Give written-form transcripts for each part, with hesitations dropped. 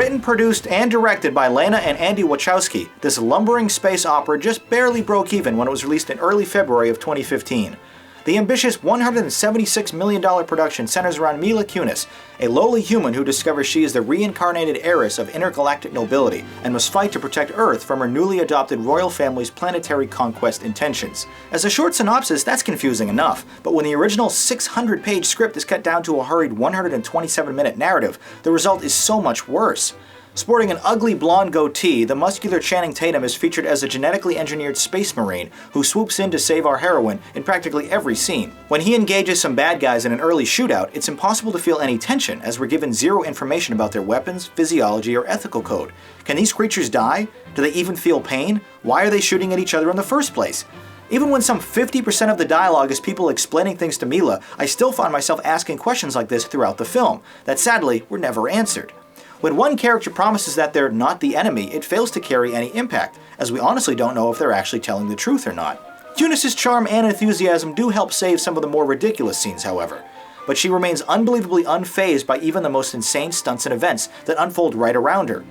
Written, produced, and directed by Lana and Andy Wachowski, this lumbering space opera just barely broke even when it was released in early February of 2015. The ambitious $176 million production centers around Mila Kunis, a lowly human who discovers she is the reincarnated heiress of intergalactic nobility and must fight to protect Earth from her newly adopted royal family's planetary conquest intentions. As a short synopsis, that's confusing enough, but when the original 600-page script is cut down to a hurried 127-minute narrative, the result is so much worse. Sporting an ugly blonde goatee, the muscular Channing Tatum is featured as a genetically engineered space marine who swoops in to save our heroine in practically every scene. When he engages some bad guys in an early shootout, it's impossible to feel any tension as we're given zero information about their weapons, physiology, or ethical code. Can these creatures die? Do they even feel pain? Why are they shooting at each other in the first place? Even when some 50% of the dialogue is people explaining things to Mila, I still find myself asking questions like this throughout the film, that sadly were never answered. When one character promises that they're not the enemy, it fails to carry any impact, as we honestly don't know if they're actually telling the truth or not. Kunis' charm and enthusiasm do help save some of the more ridiculous scenes, however, but she remains unbelievably unfazed by even the most insane stunts and events that unfold right around her.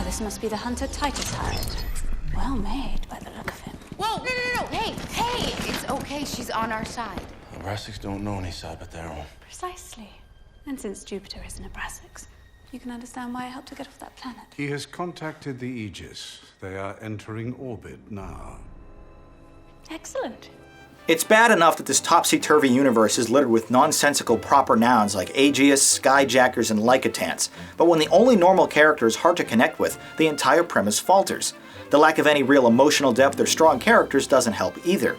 This must be the Hunter Titus hide. Well made by the look of him. Whoa, no. Hey, it's okay. She's on our side. Abrasics don't know any side but their own. Precisely. And since Jupiter isn't Abrasics, you can understand why I helped to get off that planet. He has contacted the Aegis. They are entering orbit now. Excellent. It's bad enough that this topsy-turvy universe is littered with nonsensical proper nouns like Aegeus, Skyjackers, and Lycotants, but when the only normal character is hard to connect with, the entire premise falters. The lack of any real emotional depth or strong characters doesn't help either.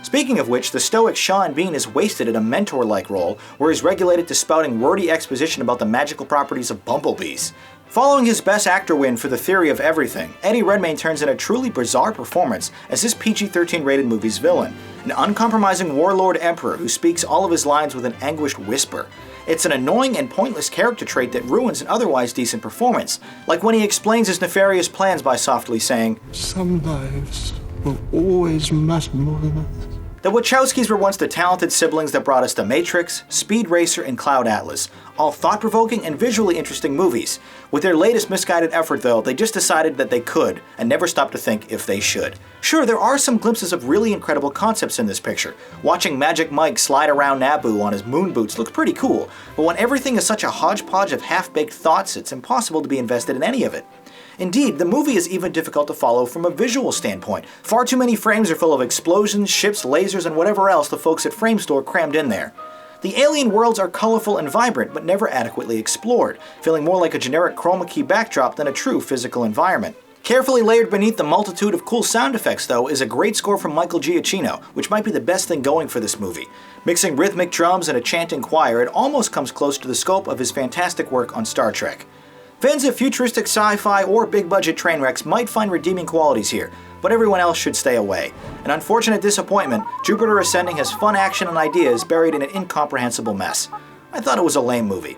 Speaking of which, the stoic Sean Bean is wasted in a mentor-like role where he's regulated to spouting wordy exposition about the magical properties of bumblebees. Following his Best Actor win for The Theory of Everything, Eddie Redmayne turns in a truly bizarre performance as this PG-13 rated movie's villain, an uncompromising warlord emperor who speaks all of his lines with an anguished whisper. It's an annoying and pointless character trait that ruins an otherwise decent performance, like when he explains his nefarious plans by softly saying, "Some lives will always matter more than others." The Wachowskis were once the talented siblings that brought us The Matrix, Speed Racer, and Cloud Atlas, all thought-provoking and visually interesting movies. With their latest misguided effort though, they just decided that they could, and never stopped to think if they should. Sure, there are some glimpses of really incredible concepts in this picture. Watching Magic Mike slide around Naboo on his moon boots looks pretty cool, but when everything is such a hodgepodge of half-baked thoughts, it's impossible to be invested in any of it. Indeed, the movie is even difficult to follow from a visual standpoint. Far too many frames are full of explosions, ships, lasers, and whatever else the folks at Framestore crammed in there. The alien worlds are colorful and vibrant, but never adequately explored, feeling more like a generic chroma key backdrop than a true physical environment. Carefully layered beneath the multitude of cool sound effects, though, is a great score from Michael Giacchino, which might be the best thing going for this movie. Mixing rhythmic drums and a chanting choir, it almost comes close to the scope of his fantastic work on Star Trek. Fans of futuristic sci-fi or big-budget train wrecks might find redeeming qualities here, but everyone else should stay away. An unfortunate disappointment, Jupiter Ascending has fun action and ideas buried in an incomprehensible mess. I thought it was a lame movie.